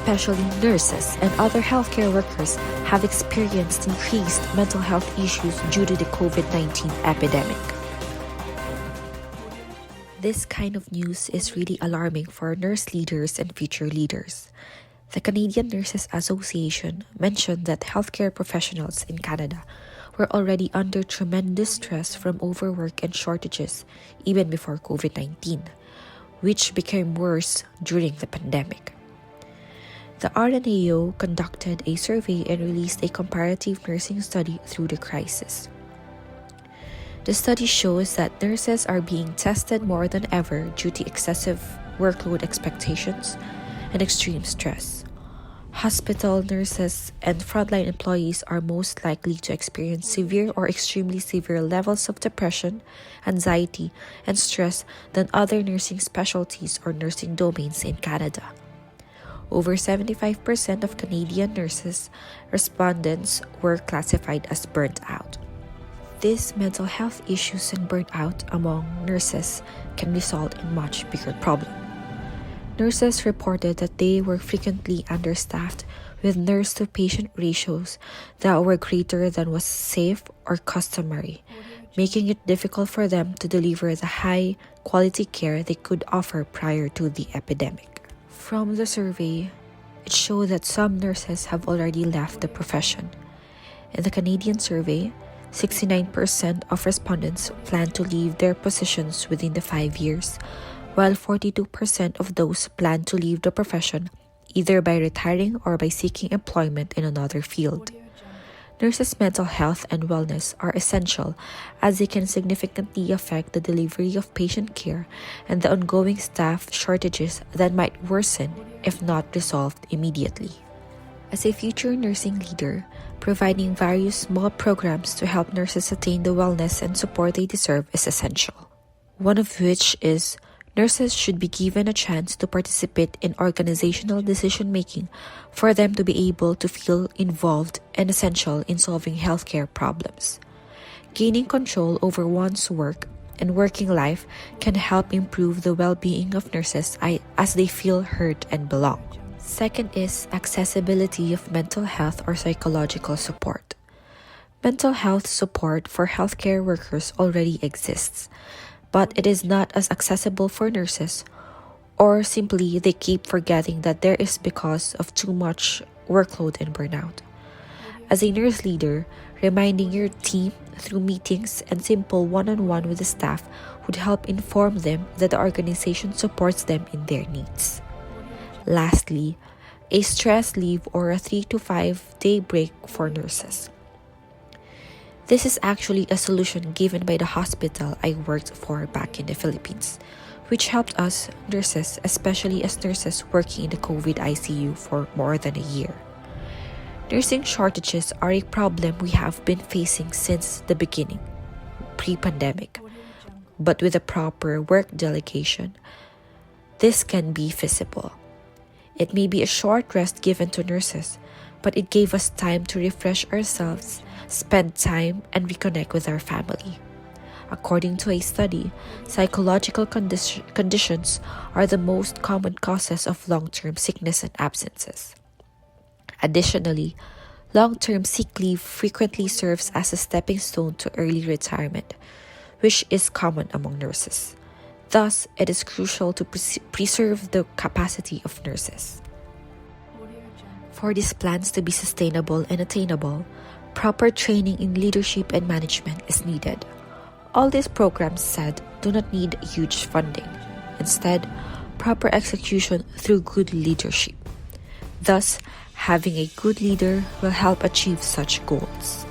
especially nurses and other healthcare workers, have experienced increased mental health issues due to the COVID-19 epidemic. This kind of news is really alarming for nurse leaders and future leaders. The Canadian Nurses Association mentioned that healthcare professionals in Canada were already under tremendous stress from overwork and shortages even before COVID-19, which became worse during the pandemic. The RNAO conducted a survey and released a comparative nursing study through the crisis. The study shows that nurses are being tested more than ever due to excessive workload expectations and extreme stress. Hospital nurses and frontline employees are most likely to experience severe or extremely severe levels of depression, anxiety, and stress than other nursing specialties or nursing domains in Canada. Over 75% of Canadian nurses respondents were classified as burnt out. These mental health issues and burnout among nurses can result in much bigger problems. Nurses reported that they were frequently understaffed with nurse-to-patient ratios that were greater than was safe or customary, making it difficult for them to deliver the high-quality care they could offer prior to the epidemic. From the survey, it showed that some nurses have already left the profession. In the Canadian survey, 69% of respondents plan to leave their positions within the 5 years, while 42% of those plan to leave the profession either by retiring or by seeking employment in another field. Nurses' mental health and wellness are essential as they can significantly affect the delivery of patient care and the ongoing staff shortages that might worsen if not resolved immediately. As a future nursing leader, providing various small programs to help nurses attain the wellness and support they deserve is essential. One of which is nurses should be given a chance to participate in organizational decision-making for them to be able to feel involved and essential in solving healthcare problems. Gaining control over one's work and working life can help improve the well-being of nurses as they feel heard and belong. Second is accessibility of mental health or psychological support. Mental health support for healthcare workers already exists, but it is not as accessible for nurses, or simply they keep forgetting that there is because of too much workload and burnout. As a nurse leader, reminding your team through meetings and simple one-on-one with the staff would help inform them that the organization supports them in their needs. Lastly, a stress leave or a 3 to 5 day break for nurses. This is actually a solution given by the hospital I worked for back in the Philippines, which helped us nurses, especially as nurses working in the COVID ICU for more than a year. Nursing shortages are a problem we have been facing since the beginning, pre-pandemic. But with a proper work delegation, this can be feasible. It may be a short rest given to nurses, but it gave us time to refresh ourselves, spend time, and reconnect with our family. According to a study, psychological conditions are the most common causes of long-term sickness and absences. Additionally, long-term sick leave frequently serves as a stepping stone to early retirement, which is common among nurses. Thus, it is crucial to preserve the capacity of nurses. For these plans to be sustainable and attainable, proper training in leadership and management is needed. All these programs said do not need huge funding. Instead, proper execution through good leadership. Thus, having a good leader will help achieve such goals.